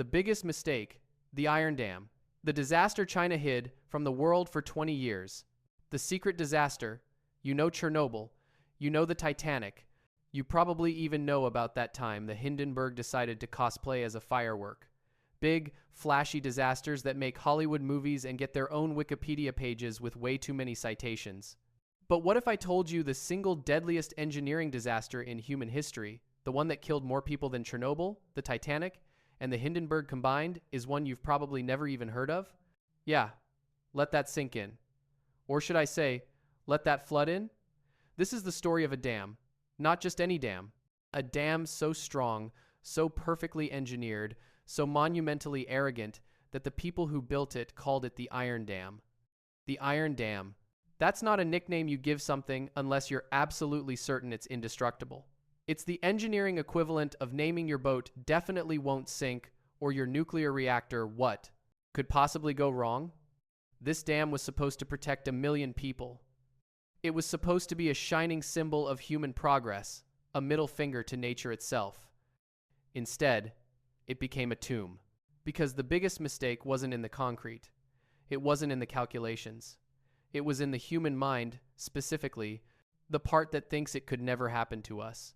The biggest mistake, the Iron Dam. The disaster China hid from the world for 20 years. The secret disaster, you know Chernobyl, you know the Titanic, you probably even know about that time the Hindenburg decided to cosplay as a firework. Big, flashy disasters that make Hollywood movies and get their own Wikipedia pages with way too many citations. But what if I told you the single deadliest engineering disaster in human history, the one that killed more people than Chernobyl, the Titanic, and the Hindenburg combined, is one you've probably never even heard of? Yeah, let that sink in. Or should I say, let that flood in? This is the story of a dam. Not just any dam. A dam so strong, so perfectly engineered, so monumentally arrogant that the people who built it called it the Iron Dam. The Iron Dam. That's not a nickname you give something unless you're absolutely certain it's indestructible. It's the engineering equivalent of naming your boat definitely won't sink or your nuclear reactor what could possibly go wrong. This dam was supposed to protect 1 million people. It was supposed to be a shining symbol of human progress, a middle finger to nature itself. Instead, it became a tomb. Because the biggest mistake wasn't in the concrete. It wasn't in the calculations. It was in the human mind, specifically, the part that thinks it could never happen to us.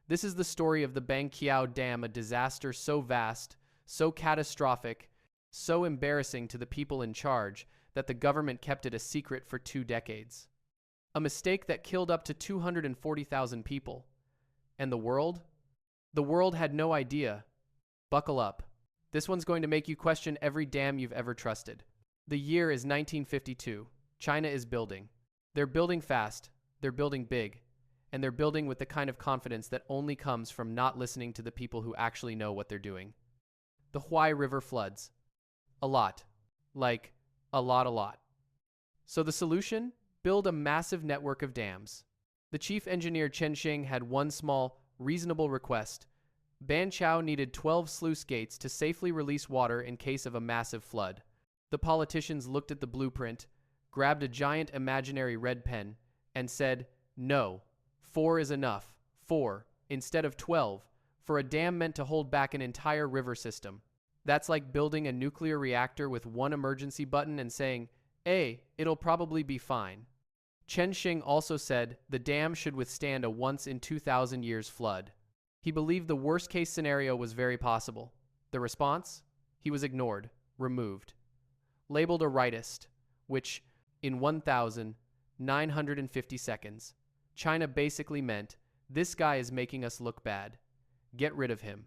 This is the story of the Banqiao Dam, a disaster so vast, so catastrophic, so embarrassing to the people in charge that the government kept it a secret for 2 decades. A mistake that killed up to 240,000 people. And the world? The world had no idea. Buckle up. This one's going to make you question every dam you've ever trusted. The year is 1952. China is building. They're building fast. They're building big. And they're building with the kind of confidence that only comes from not listening to the people who actually know what they're doing. The Huai River floods. A lot. Like, a lot. So the solution? Build a massive network of dams. The chief engineer Chen Xing had one small, reasonable request. Banqiao needed 12 sluice gates to safely release water in case of a massive flood. The politicians looked at the blueprint, grabbed a giant imaginary red pen, and said, no. 4 is enough. 4, instead of 12, for a dam meant to hold back an entire river system. That's like building a nuclear reactor with one emergency button and saying, hey, it'll probably be fine. Chen Xing also said the dam should withstand a once-in-2,000 years flood. He believed the worst-case scenario was very possible. The response? He was ignored, removed. Labeled a rightist, which, in 1,950 seconds, China basically meant, this guy is making us look bad. Get rid of him.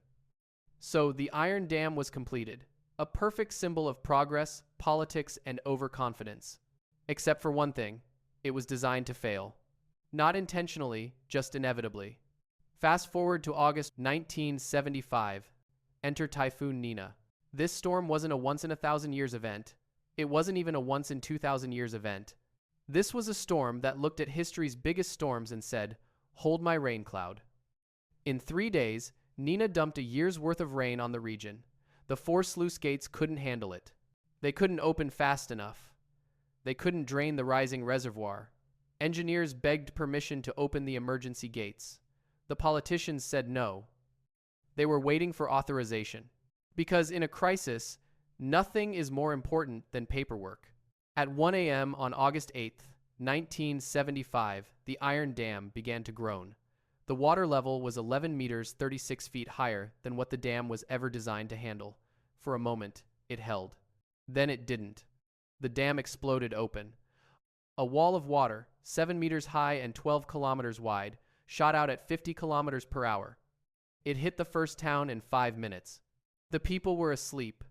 So the Iron Dam was completed, a perfect symbol of progress, politics, and overconfidence. Except for one thing, it was designed to fail. Not intentionally, just inevitably. Fast forward to August 1975. Enter Typhoon Nina. This storm wasn't a once-in-1,000 years event. It wasn't even a once-in-2,000 years event. This was a storm that looked at history's biggest storms and said, hold my rain cloud. In 3 days, Nina dumped a year's worth of rain on the region. The 4 sluice gates couldn't handle it. They couldn't open fast enough. They couldn't drain the rising reservoir. Engineers begged permission to open the emergency gates. The politicians said no. They were waiting for authorization. Because in a crisis, nothing is more important than paperwork. At 1 a.m. on August 8, 1975, the Iron Dam began to groan. The water level was 11 meters 36 feet higher than what the dam was ever designed to handle. For a moment, it held. Then it didn't. The dam exploded open. A wall of water, 7 meters high and 12 kilometers wide, shot out at 50 kilometers per hour. It hit the first town in 5 minutes. The people were asleep.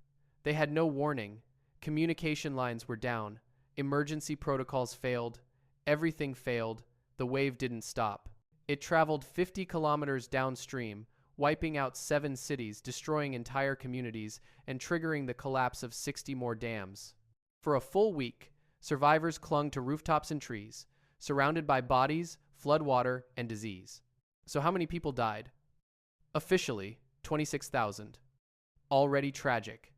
They had no warning. Communication lines were down. Emergency protocols failed. Everything failed. The wave didn't stop. It traveled 50 kilometers downstream, wiping out 7 cities, destroying entire communities, and triggering the collapse of 60 more dams. For a full week, survivors clung to rooftops and trees, surrounded by bodies, floodwater, and disease. So how many people died? Officially, 26,000. Already tragic.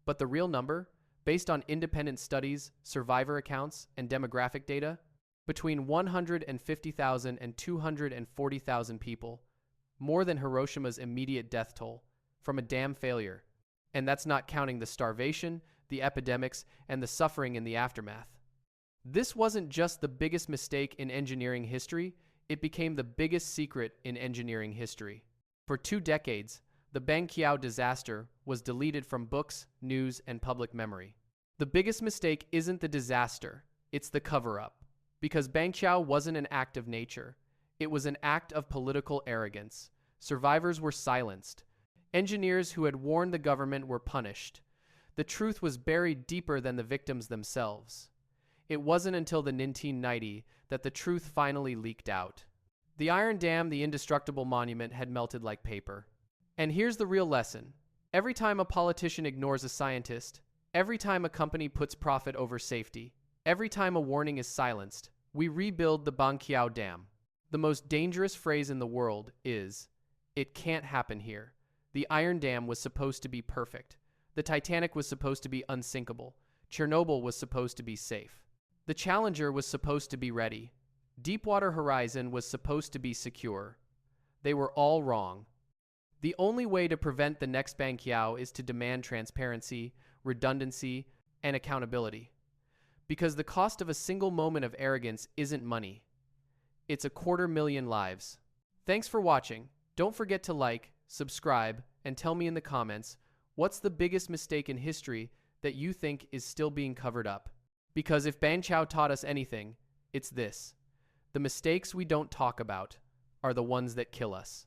But the real number, based on independent studies, survivor accounts, and demographic data, between 150,000 and 240,000 people, more than Hiroshima's immediate death toll, from a dam failure. And that's not counting the starvation, the epidemics, and the suffering in the aftermath. This wasn't just the biggest mistake in engineering history, it became the biggest secret in engineering history. For 2 decades, the Banqiao disaster was deleted from books, news, and public memory. The biggest mistake isn't the disaster, it's the cover-up. Because Banqiao wasn't an act of nature, it was an act of political arrogance. Survivors were silenced. Engineers who had warned the government were punished. The truth was buried deeper than the victims themselves. It wasn't until the 1990 that the truth finally leaked out. The Iron Dam, the indestructible monument, had melted like paper. And here's the real lesson. Every time a politician ignores a scientist, every time a company puts profit over safety, every time a warning is silenced, we rebuild the Banqiao Dam. The most dangerous phrase in the world is, "It can't happen here." The Iron Dam was supposed to be perfect. The Titanic was supposed to be unsinkable. Chernobyl was supposed to be safe. The Challenger was supposed to be ready. Deepwater Horizon was supposed to be secure. They were all wrong. The only way to prevent the next Banqiao is to demand transparency, redundancy, and accountability. Because the cost of a single moment of arrogance isn't money. It's 250,000 lives. Thanks for watching. Don't forget to like, subscribe, and tell me in the comments, what's the biggest mistake in history that you think is still being covered up? Because if Banqiao taught us anything, it's this. The mistakes we don't talk about are the ones that kill us.